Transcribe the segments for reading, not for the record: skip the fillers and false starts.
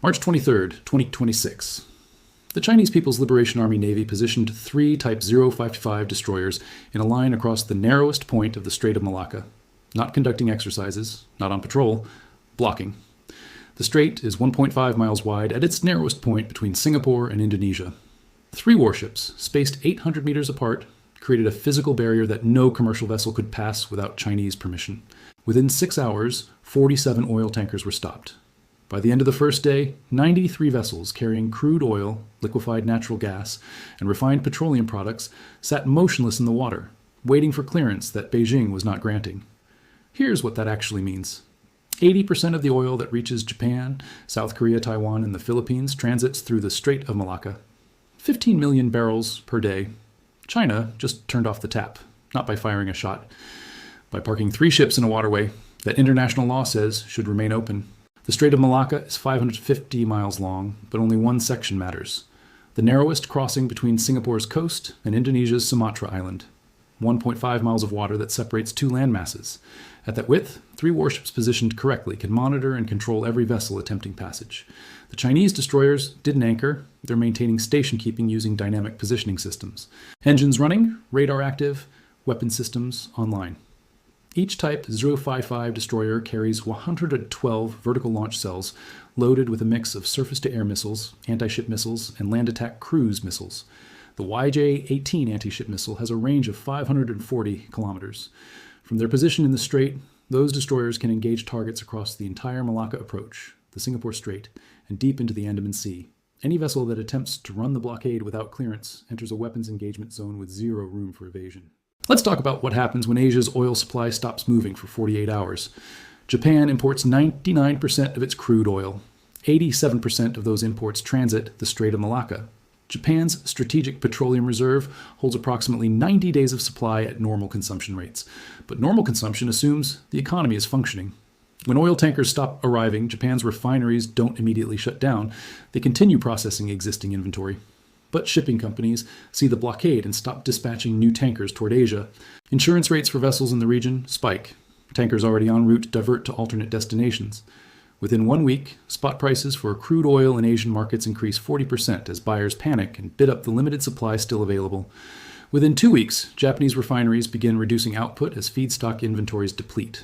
March 23rd, 2026. The Chinese People's Liberation Army Navy positioned 3 Type 055 destroyers in a line across the narrowest point of the Strait of Malacca, not conducting exercises, not on patrol, blocking. The strait is 1.5 miles wide at its narrowest point between Singapore and Indonesia. 3 warships, spaced 800 meters apart, created a physical barrier that no commercial vessel could pass without Chinese permission. Within 6 hours, 47 oil tankers were stopped. By the end of the first day, 93 vessels carrying crude oil, liquefied natural gas, and refined petroleum products sat motionless in the water, waiting for clearance that Beijing was not granting. Here's what that actually means. 80% of the oil that reaches Japan, South Korea, Taiwan, and the Philippines transits through the Strait of Malacca. 15 million barrels per day. China just turned off the tap, not by firing a shot, by parking 3 ships in a waterway that international law says should remain open. The Strait of Malacca is 550 miles long, but only one section matters. The narrowest crossing between Singapore's coast and Indonesia's Sumatra island. 1.5 miles of water that separates 2 land masses. At that width, 3 warships positioned correctly can monitor and control every vessel attempting passage. The Chinese destroyers didn't anchor. They're maintaining station keeping using dynamic positioning systems. Engines running, radar active, weapon systems online. Each Type 055 destroyer carries 112 vertical launch cells loaded with a mix of surface-to-air missiles, anti-ship missiles, and land attack cruise missiles. The YJ-18 anti-ship missile has a range of 540 kilometers. From their position in the strait, those destroyers can engage targets across the entire Malacca approach, the Singapore Strait, and deep into the Andaman Sea. Any vessel that attempts to run the blockade without clearance enters a weapons engagement zone with 0 room for evasion. Let's talk about what happens when Asia's oil supply stops moving for 48 hours. Japan imports 99% of its crude oil. 87% of those imports transit the Strait of Malacca. Japan's strategic petroleum reserve holds approximately 90 days of supply at normal consumption rates. But normal consumption assumes the economy is functioning. When oil tankers stop arriving, Japan's refineries don't immediately shut down. They continue processing existing inventory. But shipping companies see the blockade and stop dispatching new tankers toward Asia. Insurance rates for vessels in the region spike. Tankers already en route divert to alternate destinations. Within 1 week, spot prices for crude oil in Asian markets increase 40% as buyers panic and bid up the limited supply still available. Within 2 weeks, Japanese refineries begin reducing output as feedstock inventories deplete.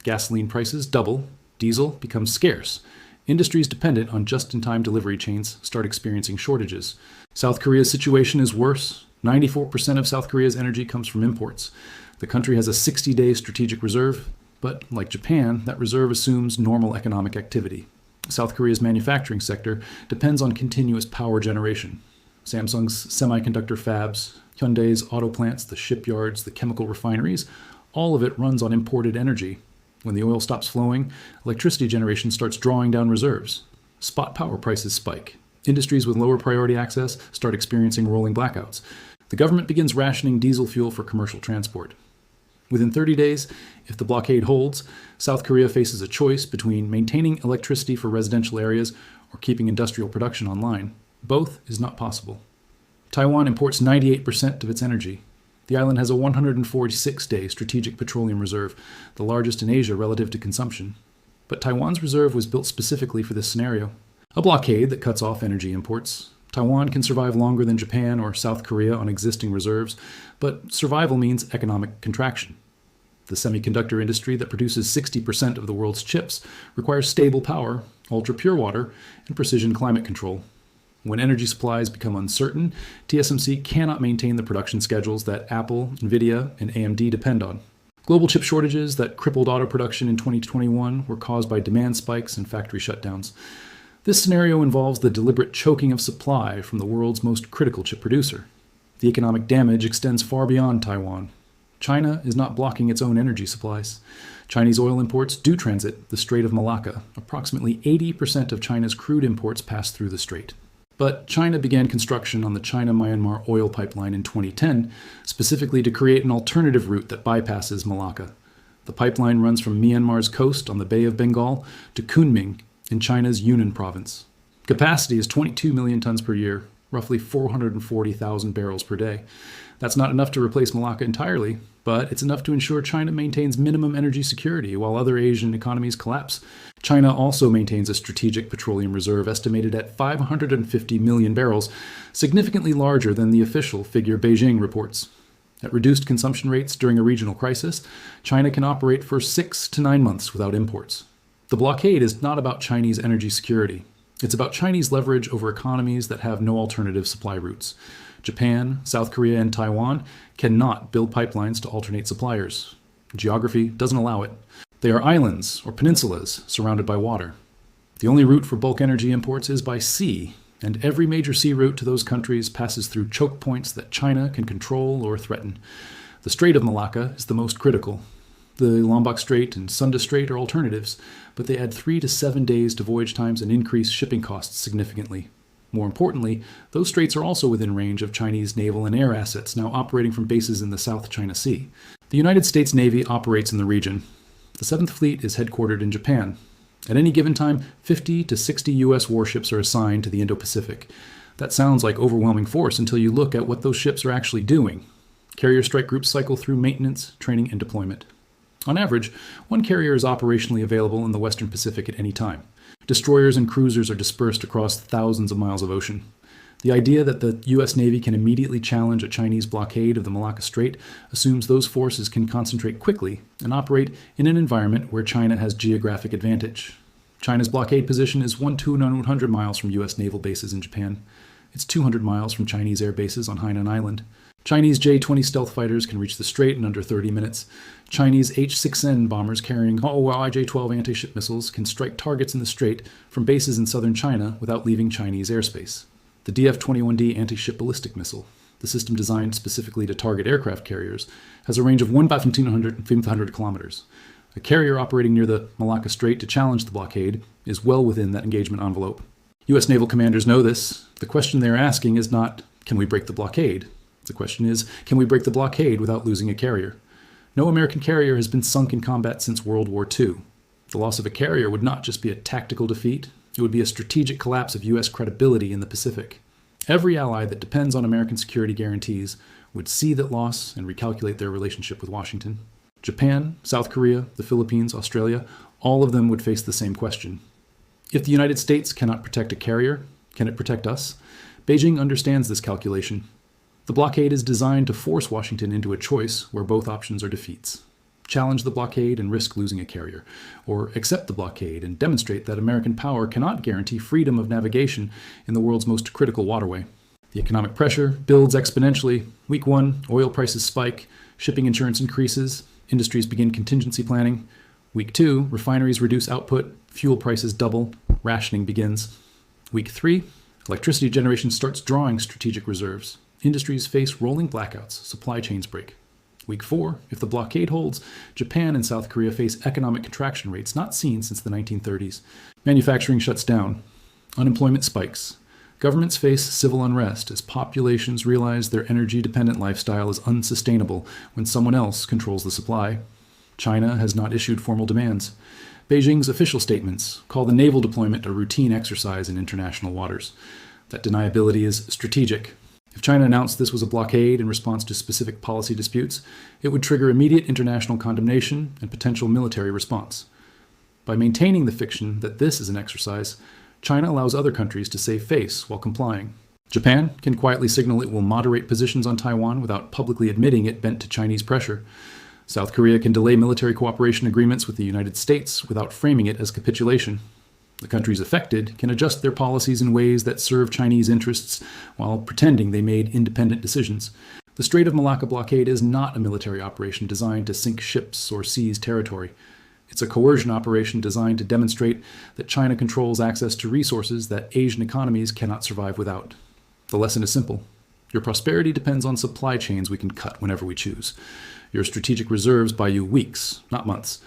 Gasoline prices double, diesel becomes scarce. Industries dependent on just-in-time delivery chains start experiencing shortages. South Korea's situation is worse. 94% of South Korea's energy comes from imports. The country has a 60-day strategic reserve, but like Japan, that reserve assumes normal economic activity. South Korea's manufacturing sector depends on continuous power generation. Samsung's semiconductor fabs, Hyundai's auto plants, the shipyards, the chemical refineries, all of it runs on imported energy. When the oil stops flowing, electricity generation starts drawing down reserves. Spot power prices spike. Industries with lower priority access start experiencing rolling blackouts. The government begins rationing diesel fuel for commercial transport. Within 30 days, if the blockade holds, South Korea faces a choice between maintaining electricity for residential areas or keeping industrial production online. Both is not possible. Taiwan imports 98% of its energy. The island has a 146-day strategic petroleum reserve, the largest in Asia relative to consumption. But Taiwan's reserve was built specifically for this scenario. A blockade that cuts off energy imports. Taiwan can survive longer than Japan or South Korea on existing reserves, but survival means economic contraction. The semiconductor industry that produces 60% of the world's chips requires stable power, ultra-pure water, and precision climate control. When energy supplies become uncertain, TSMC cannot maintain the production schedules that Apple, Nvidia, and AMD depend on. Global chip shortages that crippled auto production in 2021 were caused by demand spikes and factory shutdowns. This scenario involves the deliberate choking of supply from the world's most critical chip producer. The economic damage extends far beyond Taiwan. China is not blocking its own energy supplies. Chinese oil imports do transit the Strait of Malacca. Approximately 80% of China's crude imports pass through the strait. But China began construction on the China-Myanmar oil pipeline in 2010, specifically to create an alternative route that bypasses Malacca. The pipeline runs from Myanmar's coast on the Bay of Bengal to Kunming in China's Yunnan province. Capacity is 22 million tons per year, roughly 440,000 barrels per day. That's not enough to replace Malacca entirely, but it's enough to ensure China maintains minimum energy security while other Asian economies collapse. China also maintains a strategic petroleum reserve estimated at 550 million barrels, significantly larger than the official figure Beijing reports. At reduced consumption rates during a regional crisis, China can operate for 6 to 9 months without imports. The blockade is not about Chinese energy security. It's about Chinese leverage over economies that have no alternative supply routes. Japan, South Korea, and Taiwan cannot build pipelines to alternate suppliers. Geography doesn't allow it. They are islands or peninsulas surrounded by water. The only route for bulk energy imports is by sea, and every major sea route to those countries passes through choke points that China can control or threaten. The Strait of Malacca is the most critical. The Lombok Strait and Sunda Strait are alternatives, but they add 3 to 7 days to voyage times and increase shipping costs significantly. More importantly, those straits are also within range of Chinese naval and air assets now operating from bases in the South China Sea. The United States Navy operates in the region. The 7th Fleet is headquartered in Japan. At any given time, 50 to 60 U.S. warships are assigned to the Indo-Pacific. That sounds like overwhelming force until you look at what those ships are actually doing. Carrier strike groups cycle through maintenance, training, and deployment. On average, one carrier is operationally available in the Western Pacific at any time. Destroyers and cruisers are dispersed across thousands of miles of ocean. The idea that the U.S. Navy can immediately challenge a Chinese blockade of the Malacca Strait assumes those forces can concentrate quickly and operate in an environment where China has geographic advantage. China's blockade position is 100 miles from U.S. naval bases in Japan. It's 200 miles from Chinese air bases on Hainan Island. Chinese J-20 stealth fighters can reach the strait in under 30 minutes. Chinese H-6N bombers carrying IJ-12 anti-ship missiles can strike targets in the strait from bases in southern China without leaving Chinese airspace. The DF-21D anti-ship ballistic missile, the system designed specifically to target aircraft carriers, has a range of 1,500 kilometers. A carrier operating near the Malacca Strait to challenge the blockade is well within that engagement envelope. U.S. naval commanders know this. The question they are asking is not, can we break the blockade? The question is, can we break the blockade without losing a carrier? No American carrier has been sunk in combat since World War II. The loss of a carrier would not just be a tactical defeat, it would be a strategic collapse of U.S. credibility in the Pacific. Every ally that depends on American security guarantees would see that loss and recalculate their relationship with Washington. Japan, South Korea, the Philippines, Australia, all of them would face the same question. If the United States cannot protect a carrier, can it protect us? Beijing understands this calculation. The blockade is designed to force Washington into a choice where both options are defeats. Challenge the blockade and risk losing a carrier, or accept the blockade and demonstrate that American power cannot guarantee freedom of navigation in the world's most critical waterway. The economic pressure builds exponentially. Week 1, oil prices spike, shipping insurance increases, industries begin contingency planning. Week 2, refineries reduce output, fuel prices double, rationing begins. Week 3, electricity generation starts drawing strategic reserves. Industries face rolling blackouts, supply chains break. Week 4, if the blockade holds, Japan and South Korea face economic contraction rates not seen since the 1930s. Manufacturing shuts down. Unemployment spikes. Governments face civil unrest as populations realize their energy-dependent lifestyle is unsustainable when someone else controls the supply. China has not issued formal demands. Beijing's official statements call the naval deployment a routine exercise in international waters. That deniability is strategic. If China announced this was a blockade in response to specific policy disputes, it would trigger immediate international condemnation and potential military response. By maintaining the fiction that this is an exercise, China allows other countries to save face while complying. Japan can quietly signal it will moderate positions on Taiwan without publicly admitting it bent to Chinese pressure. South Korea can delay military cooperation agreements with the United States without framing it as capitulation. The countries affected can adjust their policies in ways that serve Chinese interests while pretending they made independent decisions. The Strait of Malacca blockade is not a military operation designed to sink ships or seize territory. It's a coercion operation designed to demonstrate that China controls access to resources that Asian economies cannot survive without. The lesson is simple. Your prosperity depends on supply chains we can cut whenever we choose. Your strategic reserves buy you weeks, not months.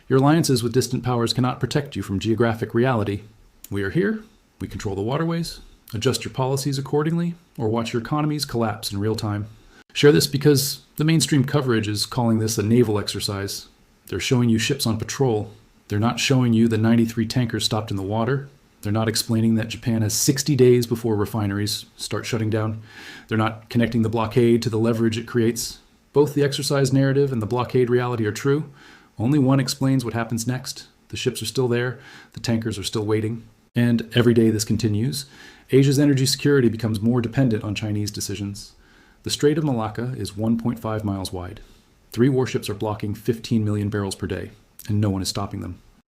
Your alliances with distant powers cannot protect you from geographic reality. We are here, we control the waterways, adjust your policies accordingly, or watch your economies collapse in real time. Share this because the mainstream coverage is calling this a naval exercise. They're showing you ships on patrol. They're not showing you the 93 tankers stopped in the water. They're not explaining that Japan has 60 days before refineries start shutting down. They're not connecting the blockade to the leverage it creates. Both the exercise narrative and the blockade reality are true. Only one explains what happens next. The ships are still there. The tankers are still waiting. And every day this continues, Asia's energy security becomes more dependent on Chinese decisions. The Strait of Malacca is 1.5 miles wide. 3 warships are blocking 15 million barrels per day, and no one is stopping them.